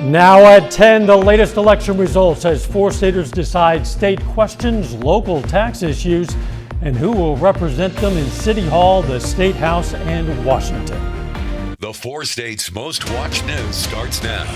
Now at 10, the latest election results as four staters decide state questions, local tax issues, and who will represent them in City Hall, the State House, and Washington. The four states' most watched news starts now.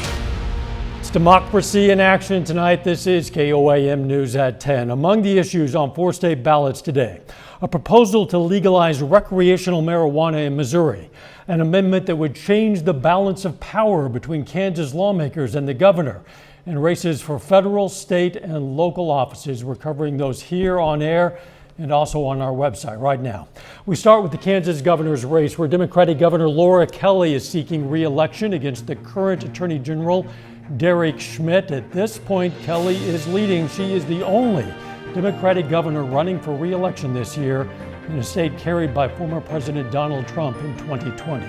It's democracy in action tonight. This is KOAM News at 10. Among the issues on four state ballots today, a proposal to legalize recreational marijuana in Missouri, an amendment that would change the balance of power between Kansas lawmakers and the governor, and races for federal, state, and local offices. We're covering those here on air and also on our website right now. We start with the Kansas governor's race, where Democratic Governor Laura Kelly is seeking re-election against the current Attorney General Derek Schmidt. At this point, Kelly is leading. She is the only Democratic governor running for re-election this year in a state carried by former President Donald Trump in 2020.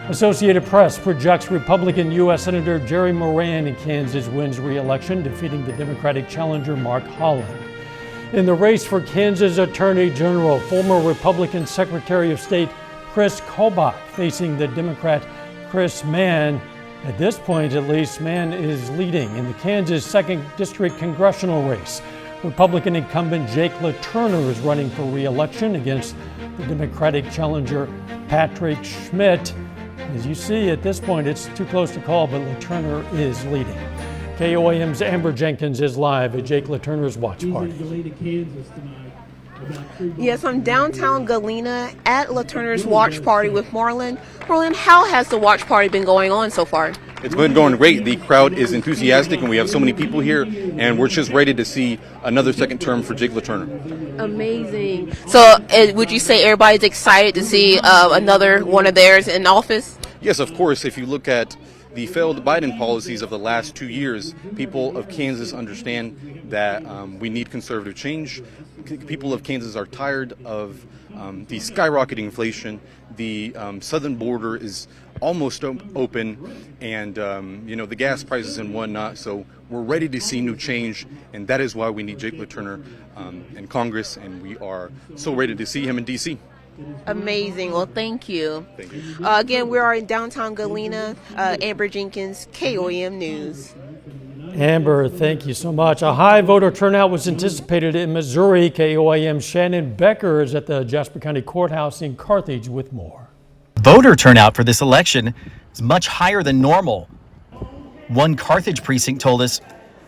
Associated Press projects Republican U.S. Senator Jerry Moran in Kansas wins re-election, defeating the Democratic challenger Mark Holland. In the race for Kansas Attorney General, former Republican Secretary of State Chris Kobach facing the Democrat Chris Mann. At this point, at least, Mann is leading in the Kansas 2nd District congressional race. Republican incumbent Jake LaTurner is running for re-election against the Democratic challenger Patrick Schmidt. As you see, at this point, it's too close to call, but LaTurner is leading. KOAM's Amber Jenkins is live at Jake LaTurner's watch party. Yes, I'm downtown Galena at LaTurner's watch party with Marlon. Marlon, how has the watch party been going on so far? It's been going great. The crowd is enthusiastic, and we have so many people here, and we're just ready to see another second term for Jake LaTurner. Amazing. So would you say everybody's excited to see another one of theirs in office? Yes, of course. If you look at the failed Biden policies of the last 2 years, people of Kansas understand that we need conservative change. People of Kansas are tired of the skyrocketing inflation. The southern border is almost open, and the gas prices and whatnot. So we're ready to see new change, and that is why we need Jake LaTurner in Congress, and we are so ready to see him in D.C. Amazing. Well, thank you. Thank you. Again, we are in downtown Galena. Amber Jenkins, KOAM News. Amber, thank you so much. A high voter turnout was anticipated in Missouri. KOAM's Shannon Becker is at the Jasper County Courthouse in Carthage with more. Voter turnout for this election is much higher than normal. One Carthage precinct told us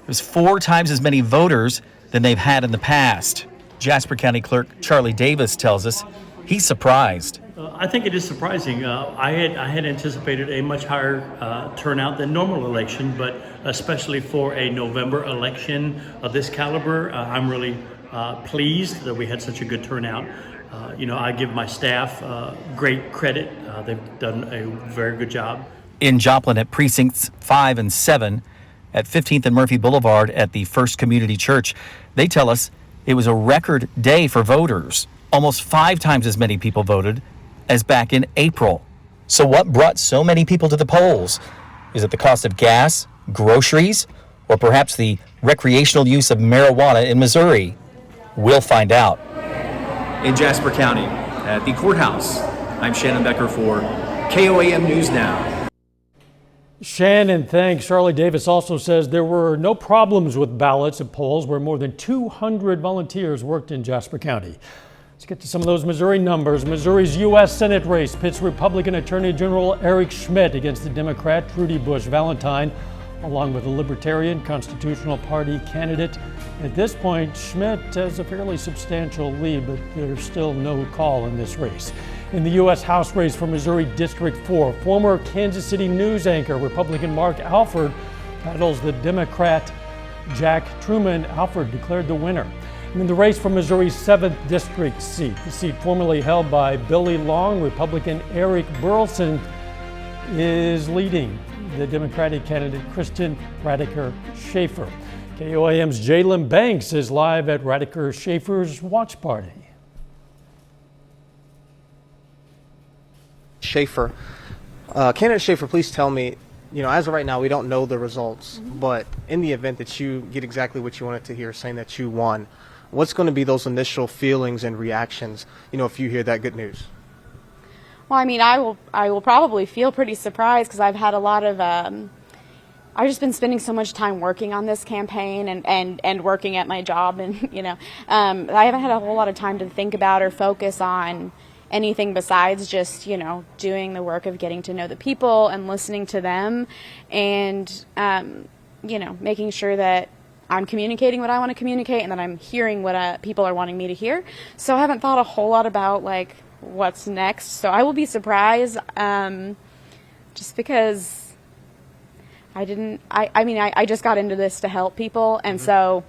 there's 4 times as many voters than they've had in the past. Jasper County Clerk Charlie Davis tells us he's surprised. I think it is surprising. I had anticipated a much higher turnout than normal election, but especially for a November election of this caliber, I'm really pleased that we had such a good turnout. I give my staff great credit. They've done a very good job. In Joplin at precincts 5 and 7 at 15th and Murphy Boulevard at the First Community Church, they tell us it was a record day for voters. Almost 5 times as many people voted as back in April. So what brought so many people to the polls? Is it the cost of gas, groceries, or perhaps the recreational use of marijuana in Missouri? We'll find out. In Jasper County, at the courthouse, I'm Shannon Becker for KOAM News Now. Shannon, thanks. Charlie Davis also says there were no problems with ballots at polls where more than 200 volunteers worked in Jasper County. Let's get to some of those Missouri numbers. Missouri's U.S. Senate race pits Republican Attorney General Eric Schmidt against the Democrat Trudy Bush Valentine, along with a Libertarian Constitutional Party candidate. At this point, Schmidt has a fairly substantial lead, but there's still no call in this race. In the U.S. House race for Missouri District 4, former Kansas City news anchor Republican Mark Alford battles the Democrat Jack Truman. Alford declared the winner. In the race for Missouri's 7th District seat, the seat formerly held by Billy Long, Republican Eric Burleson is leading the Democratic candidate Kristen Radiker Schaefer. KOAM's Jalen Banks is live at Radiker Schaefer's watch party. Schaefer, candidate Schaefer, please tell me, as of right now, we don't know the results, but in the event that you get exactly what you wanted to hear, saying that you won, what's going to be those initial feelings and reactions, if you hear that good news? Well, I will probably feel pretty surprised because I've had a lot of I've just been spending so much time working on this campaign and working at my job, and I haven't had a whole lot of time to think about or focus on anything besides just doing the work of getting to know the people and listening to them, and making sure that I'm communicating what I want to communicate and that I'm hearing what people are wanting me to hear. So I haven't thought a whole lot about like what's next. So I will be surprised, just because I just got into this to help people, and so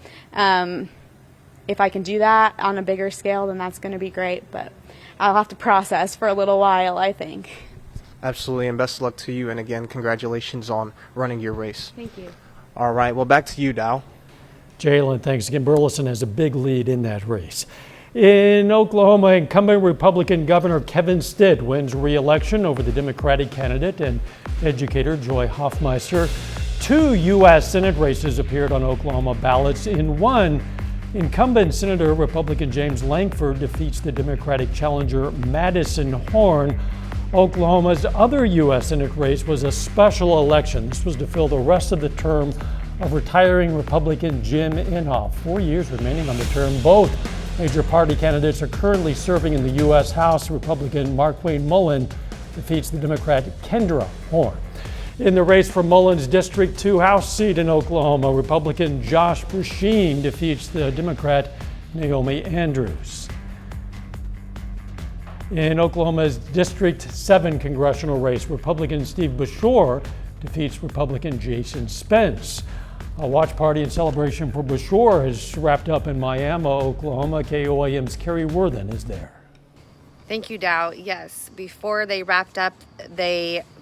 if I can do that on a bigger scale, then that's going to be great, but I'll have to process for a little while, I think. Absolutely, and best of luck to you, and again, congratulations on running your race. Thank you. All right, well, back to you, Dow. Jalen, thanks again. Burleson has a big lead in that race. In Oklahoma, incumbent Republican Governor Kevin Stitt wins re-election over the Democratic candidate and educator Joy Hoffmeister. 2 U.S. Senate races appeared on Oklahoma ballots. In one, incumbent Senator Republican James Lankford defeats the Democratic challenger Madison Horn. Oklahoma's other U.S. Senate race was a special election. This was to fill the rest of the term of retiring Republican Jim Inhofe. 4 years remaining on the term. Both major party candidates are currently serving in the U.S. House. Republican Markwayne Mullin defeats the Democrat Kendra Horn. In the race for Mullin's District 2 House seat in Oklahoma, Republican Josh Brasheen defeats the Democrat Naomi Andrews. In Oklahoma's District 7 congressional race, Republican Steve Bashore defeats Republican Jason Spence. A watch party and celebration for Bashore has wrapped up in Miami, Oklahoma. KOAM's Carrie Worthen is there. Thank you, Dow. Yes, before they wrapped up,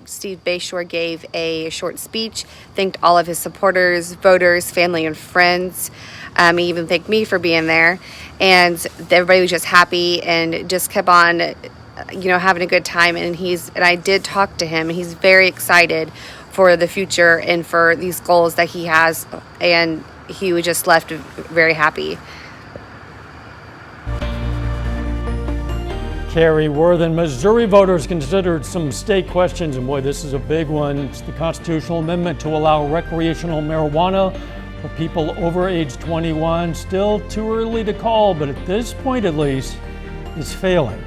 Steve Bashore gave a short speech, thanked all of his supporters, voters, family, and friends. He even thanked me for being there, and everybody was just happy and just kept on, having a good time. And I did talk to him, and he's very excited for the future and for these goals that he has, and he was just left very happy. Carrie Worthen. Missouri voters considered some state questions, and boy, this is a big one. It's the constitutional amendment to allow recreational marijuana for people over age 21. Still too early to call, but at this point at least, it's failing.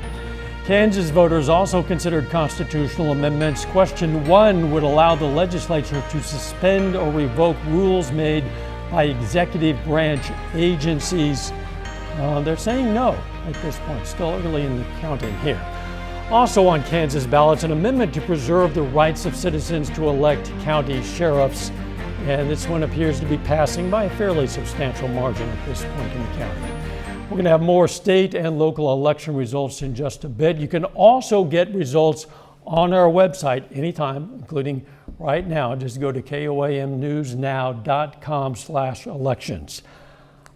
Kansas voters also considered constitutional amendments. Question 1 would allow the legislature to suspend or revoke rules made by executive branch agencies. They're saying no at this point, still early in the counting here. Also on Kansas ballots, an amendment to preserve the rights of citizens to elect county sheriffs. And this one appears to be passing by a fairly substantial margin at this point in the county. We're going to have more state and local election results in just a bit. You can also get results on our website anytime, including right now. Just go to koamnewsnow.com/elections.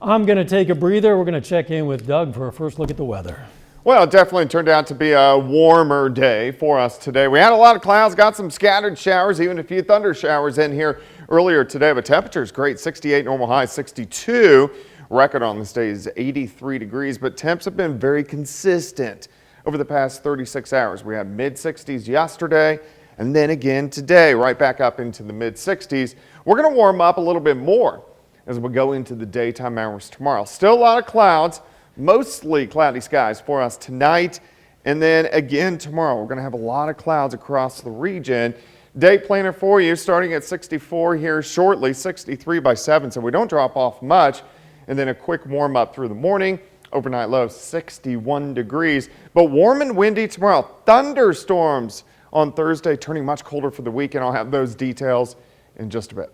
I'm going to take a breather. We're going to check in with Doug for a first look at the weather. Well, it definitely turned out to be a warmer day for us today. We had a lot of clouds, got some scattered showers, even a few thunder showers in here earlier today, but temperature's great. 68, normal high 62. Record on this day is 83 degrees, but temps have been very consistent over the past 36 hours. We had mid-60s yesterday, and then again today, right back up into the mid-60s. We're going to warm up a little bit more as we go into the daytime hours tomorrow. Still a lot of clouds, mostly cloudy skies for us tonight, and then again tomorrow. We're going to have a lot of clouds across the region. Day planner for you starting at 64 here shortly, 63 by 7, so we don't drop off much. And then a quick warm up through the morning. Overnight low 61 degrees, but warm and windy tomorrow. Thunderstorms on Thursday, turning much colder for the weekend. I'll have those details in just a bit.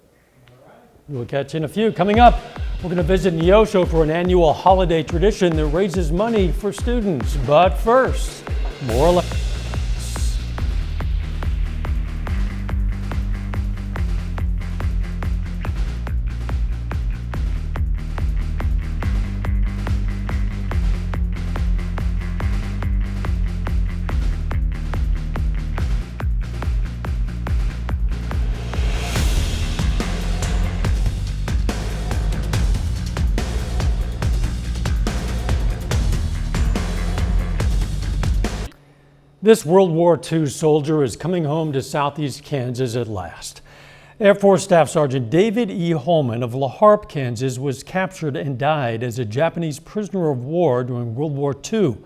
We'll catch you in a few. Coming up, we're going to visit Neosho for an annual holiday tradition that raises money for students. But first, more elections. This World War II soldier is coming home to southeast Kansas at last. Air Force Staff Sergeant David E. Holman of La Harpe, Kansas, was captured and died as a Japanese prisoner of war during World War II.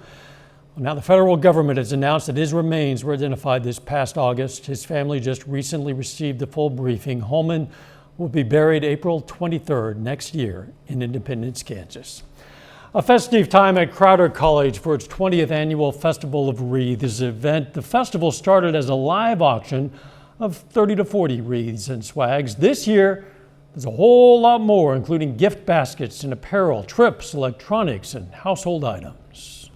Now the federal government has announced that his remains were identified this past August. His family just recently received a full briefing. Holman will be buried April 23rd next year in Independence, Kansas. A festive time at Crowder College for its 20th annual Festival of Wreaths event. The festival started as a live auction of 30 to 40 wreaths and swags. This year, there's a whole lot more, including gift baskets and apparel, trips, electronics, and household items.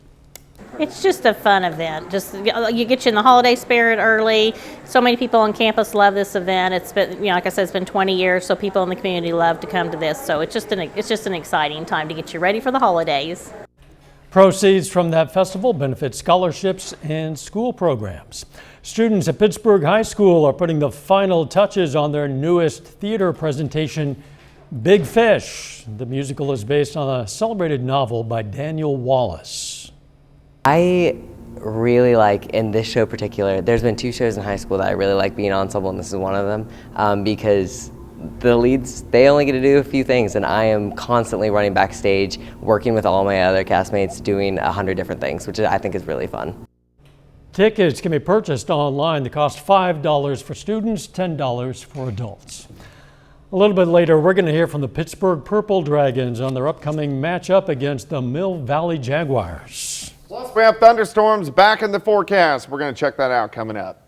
It's just a fun event. Just you get you in the holiday spirit early. So many people on campus love this event. It's been, like I said, it's been 20 years, so people in the community love to come to this. So it's just an exciting time to get you ready for the holidays. Proceeds from that festival benefit scholarships and school programs. Students at Pittsburgh High School are putting the final touches on their newest theater presentation, Big Fish. The musical is based on a celebrated novel by Daniel Wallace. I really like, in this show in particular, there's been 2 shows in high school that I really like being ensemble, and this is one of them, because the leads, they only get to do a few things, and I am constantly running backstage, working with all my other castmates, doing 100 different things, which I think is really fun. Tickets can be purchased online. They cost $5 for students, $10 for adults. A little bit later, we're going to hear from the Pittsburgh Purple Dragons on their upcoming matchup against the Mill Valley Jaguars. Plus, we have thunderstorms back in the forecast. We're going to check that out coming up.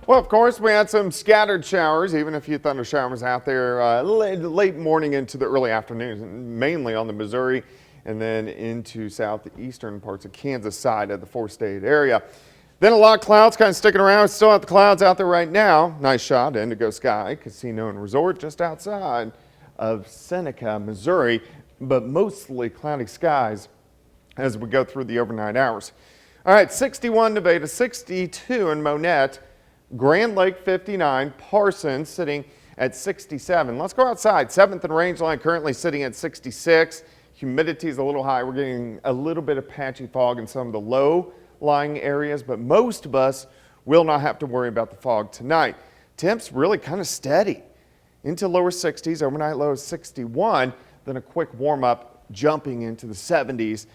Well, of course, we had some scattered showers, even a few thunder showers out there late morning into the early afternoon, mainly on the Missouri and then into southeastern parts of Kansas side of the 4-state area. Then a lot of clouds kind of sticking around. Still have the clouds out there right now. Nice shot, Indigo Sky Casino and Resort just outside of Seneca, Missouri, but mostly cloudy skies as we go through the overnight hours. All right, 61 Nevada, 62 in Monette, Grand Lake 59, Parsons sitting at 67. Let's go outside. 7th and Rangeline currently sitting at 66. Humidity is a little high. We're getting a little bit of patchy fog in some of the low-lying areas, but most of us will not have to worry about the fog tonight. Temps really kind of steady into lower 60s, overnight low is 61, then a quick warm-up jumping into the 70s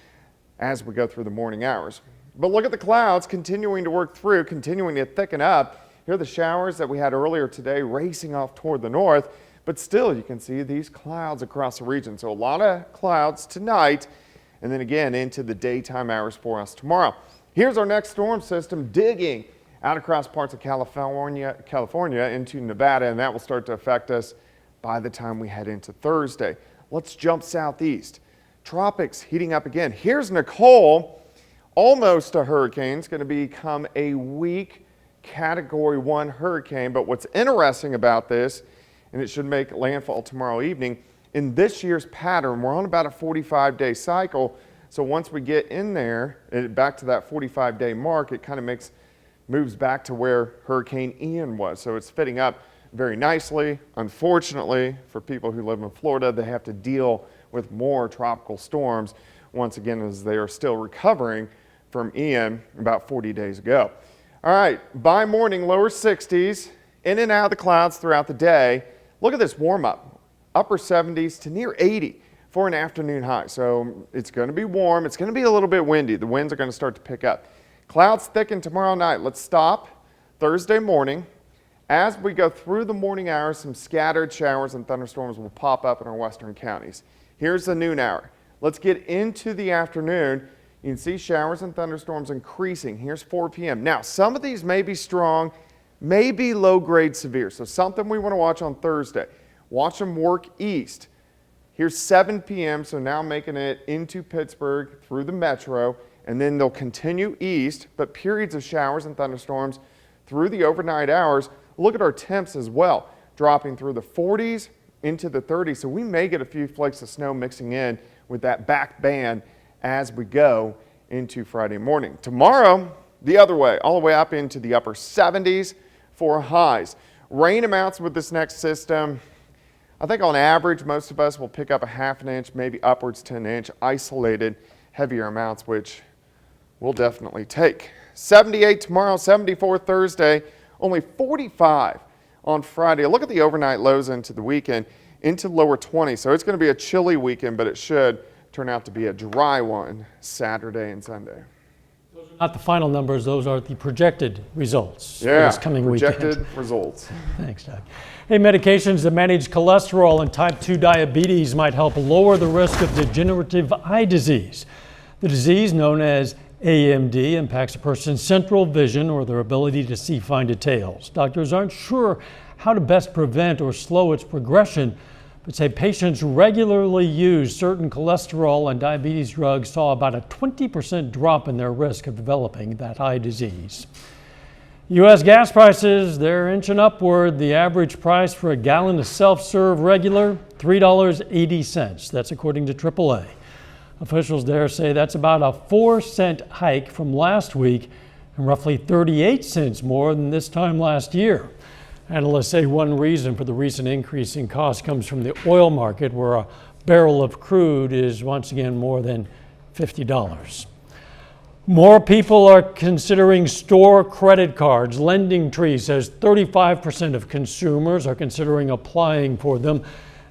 as we go through the morning hours. But look at the clouds continuing to work through, continuing to thicken up. Here are the showers that we had earlier today racing off toward the north, but still you can see these clouds across the region. So a lot of clouds tonight, and then again into the daytime hours for us tomorrow. Here's our next storm system digging out across parts of California into Nevada, and that will start to affect us by the time we head into Thursday. Let's jump southeast. Tropics heating up again. Here's Nicole, almost a hurricane. It's going to become a weak Category 1 hurricane, but what's interesting about this, and it should make landfall tomorrow evening, in this year's pattern, we're on about a 45-day cycle, so once we get in there, back to that 45-day mark, it kind of moves back to where Hurricane Ian was. So it's fitting up very nicely. Unfortunately, for people who live in Florida, they have to deal with more tropical storms once again as they are still recovering from Ian about 40 days ago. All right, by morning, lower 60s, in and out of the clouds throughout the day. Look at this warm up, upper 70s to near 80 for an afternoon high. So it's going to be warm. It's going to be a little bit windy. The winds are going to start to pick up. Clouds thicken tomorrow night. Let's stop Thursday morning. As we go through the morning hours, some scattered showers and thunderstorms will pop up in our western counties. Here's the noon hour. Let's get into the afternoon. You can see showers and thunderstorms increasing. Here's 4 p.m. Now, some of these may be strong, may be low-grade severe. So something we want to watch on Thursday. Watch them work east. Here's 7 p.m. So now making it into Pittsburgh through the metro. And then they'll continue east, but periods of showers and thunderstorms through the overnight hours. Look at our temps as well, dropping through the 40s into the 30s. So we may get a few flakes of snow mixing in with that back band as we go into Friday morning. Tomorrow, the other way, all the way up into the upper 70s for highs. Rain amounts with this next system, I think on average, most of us will pick up a ½ inch, maybe upwards to an inch, isolated heavier amounts, which we'll definitely take. 78 tomorrow, 74 Thursday, only 45 on Friday. Look at the overnight lows into the weekend, into lower 20s. So it's going to be a chilly weekend, but it should turn out to be a dry one Saturday and Sunday. Not the final numbers, those are the projected results for Yeah, this coming projected weekend. results. Thanks, Doug. Hey, medications that manage cholesterol and type 2 diabetes might help lower the risk of degenerative eye disease. The disease, known as AMD, impacts a person's central vision or their ability to see fine details. Doctors aren't sure how to best prevent or slow its progression, but say patients regularly use certain cholesterol and diabetes drugs saw about a 20% drop in their risk of developing that eye disease. U.S. gas prices, they're inching upward. The average price for a gallon of self-serve regular, $3.80. That's according to AAA. Officials there say that's about a 4-cent hike from last week and roughly 38 cents more than this time last year. Analysts say one reason for the recent increase in cost comes from the oil market, where a barrel of crude is once again more than $50. More people are considering store credit cards. LendingTree says 35% of consumers are considering applying for them.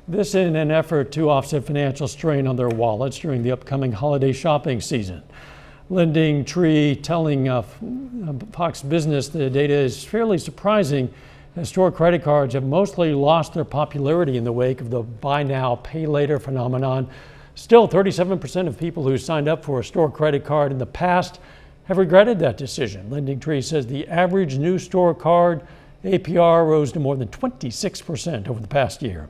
This in an effort to offset financial strain on their wallets during the upcoming holiday shopping season. LendingTree telling Fox Business the data is fairly surprising, as store credit cards have mostly lost their popularity in the wake of the buy now, pay later phenomenon. Still, 37% of people who signed up for a store credit card in the past have regretted that decision. LendingTree says the average new store card APR rose to more than 26% over the past year.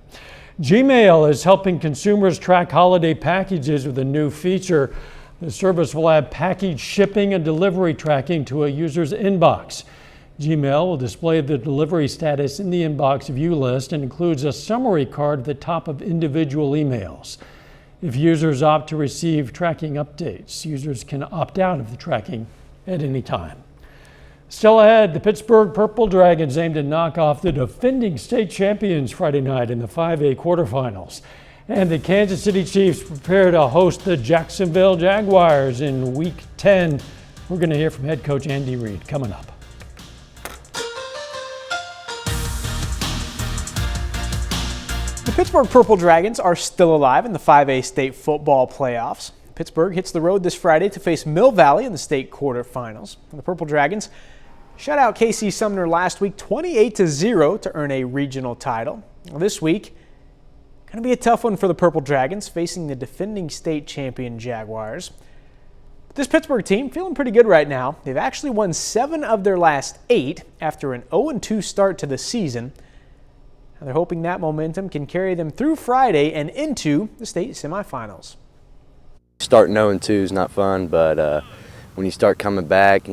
Gmail is helping consumers track holiday packages with a new feature. The service will add package shipping and delivery tracking to a user's inbox. Gmail will display the delivery status in the inbox view list and includes a summary card at the top of individual emails. If users opt to receive tracking updates, users can opt out of the tracking at any time. Still ahead, the Pittsburgh Purple Dragons aim to knock off the defending state champions Friday night in the 5A quarterfinals. And the Kansas City Chiefs prepare to host the Jacksonville Jaguars in Week 10. We're going to hear from head coach Andy Reid coming up. The Pittsburgh Purple Dragons are still alive in the 5A state football playoffs. Pittsburgh hits the road this Friday to face Mill Valley in the state quarterfinals. The Purple Dragons shut out KC Sumner last week 28-0 to earn a regional title. This week, going to be a tough one for the Purple Dragons, facing the defending state champion Jaguars. But this Pittsburgh team feeling pretty good right now. They've actually won 7 of their last 8 after an 0-2 start to the season. And they're hoping that momentum can carry them through Friday and into the state semifinals. Starting 0-2 is not fun, but when you start coming back,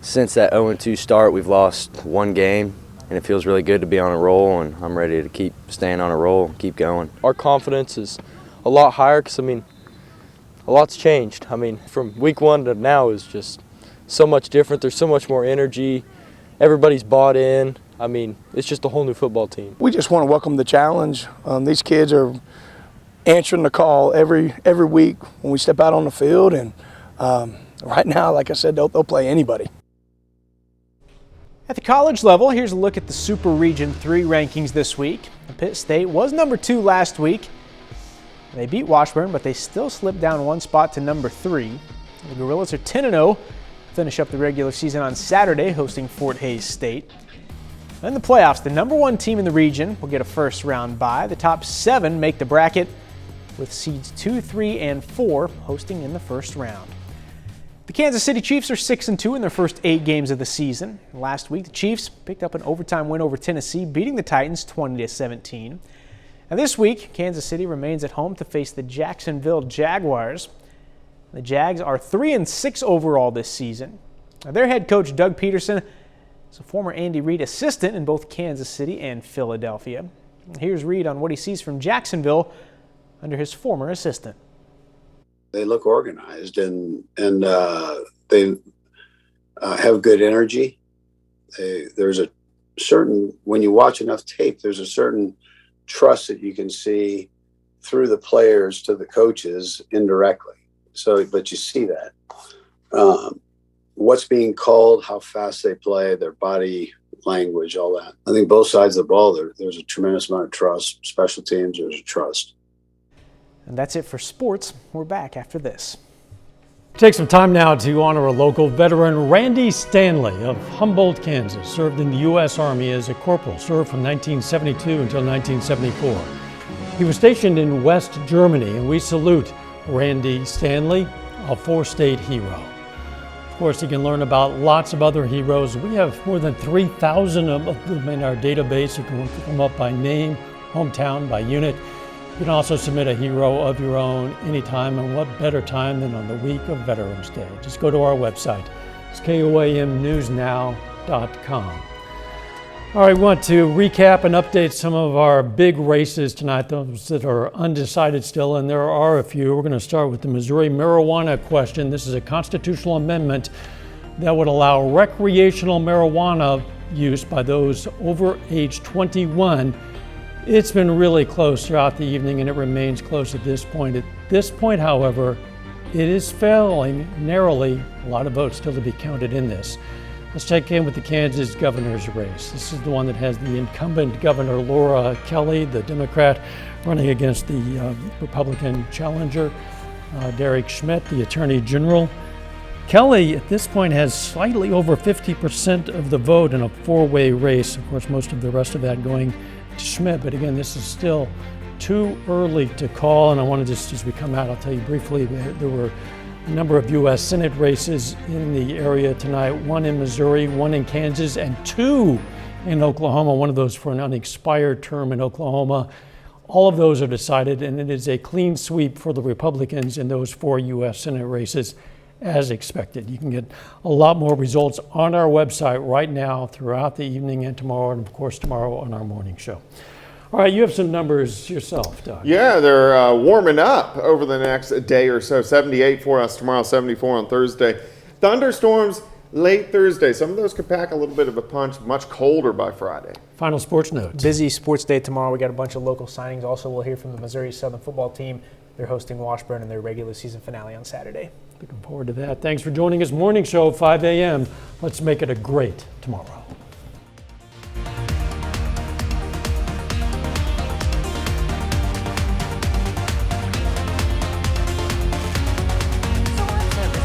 since that 0-2 start, we've lost 1 game, and it feels really good to be on a roll, and I'm ready to keep staying on a roll and keep going. Our confidence is a lot higher because, a lot's changed. From week 1 to now is just so much different. There's so much more energy. Everybody's bought in. It's just a whole new football team. We just want to welcome the challenge. These kids are answering the call every week when we step out on the field, and right now, like I said, they'll play anybody. At the college level, here's a look at the Super Region 3 rankings this week. Pitt State was number 2 last week. They beat Washburn, but they still slipped down 1 spot to number 3. The Gorillas are 10-0, finish up the regular season on Saturday, hosting Fort Hays State. In the playoffs, the number 1 team in the region will get a first-round bye. The top 7 make the bracket, with seeds 2, 3, and 4 hosting in the first round. The Kansas City Chiefs are 6-2 in their first 8 games of the season. Last week, the Chiefs picked up an overtime win over Tennessee, beating the Titans 20-17. Now this week, Kansas City remains at home to face the Jacksonville Jaguars. The Jags are 3-6 overall this season. Now, their head coach, Doug Peterson, is a former Andy Reid assistant in both Kansas City and Philadelphia. Here's Reid on what he sees from Jacksonville under his former assistant. They look organized and they have good energy. There's a certain, when you watch enough tape, there's a certain trust that you can see through the players to the coaches indirectly. So, but you see that. what's being called, how fast they play, their body language, all that. I think both sides of the ball, there's a tremendous amount of trust. Special teams, there's a trust. And that's it for sports. We're back after this. Take some time now to honor a local veteran. Randy Stanley of Humboldt, Kansas, served in the U.S. Army as a corporal, served from 1972 until 1974. He was stationed in West Germany, and we salute Randy Stanley, a four-state hero. Of course, you can learn about lots of other heroes. We have more than 3,000 of them in our database. You can look them up by name, hometown, by unit. You can also submit a hero of your own anytime, and what better time than on the week of Veterans Day. Just go to our website. It's KOAMnewsnow.com. All right, we want to recap and update some of our big races tonight, those that are undecided still, and there are a few. We're going to start with the Missouri marijuana question. This is a constitutional amendment that would allow recreational marijuana use by those over age 21. It's been really close throughout the evening, and it remains close at this point. At this point, however, it is failing narrowly. A lot of votes still to be counted in this. Let's check in with the Kansas governor's race. This is the one that has the incumbent governor, Laura Kelly, the Democrat, running against the Republican challenger, Derek Schmidt, the Attorney General. Kelly, at this point, has slightly over 50% of the vote in a four-way race. Of course, most of the rest of that going to Schmidt, but again, this is still too early to call, and I want to just, as we come out, I'll tell you briefly, there were a number of U.S. Senate races in the area tonight, one in Missouri, one in Kansas, and two in Oklahoma, one of those for an unexpired term in Oklahoma. All of those are decided, and it is a clean sweep for the Republicans in those four U.S. Senate races, as expected. You can get a lot more results on our website right now throughout the evening and tomorrow, and of course tomorrow on our morning show. All right, you have some numbers yourself, Doug. Yeah, they're warming up over the next day or so. 78 for us tomorrow, 74 on Thursday. Thunderstorms late Thursday. Some of those could pack a little bit of a punch. Much colder by Friday. Final sports notes. Busy sports day tomorrow. We got a bunch of local signings. Also, we'll hear from the Missouri Southern football team. They're hosting Washburn in their regular season finale on Saturday. Looking forward to that. Thanks for joining us. Morning show, 5 a.m. Let's make it a great tomorrow.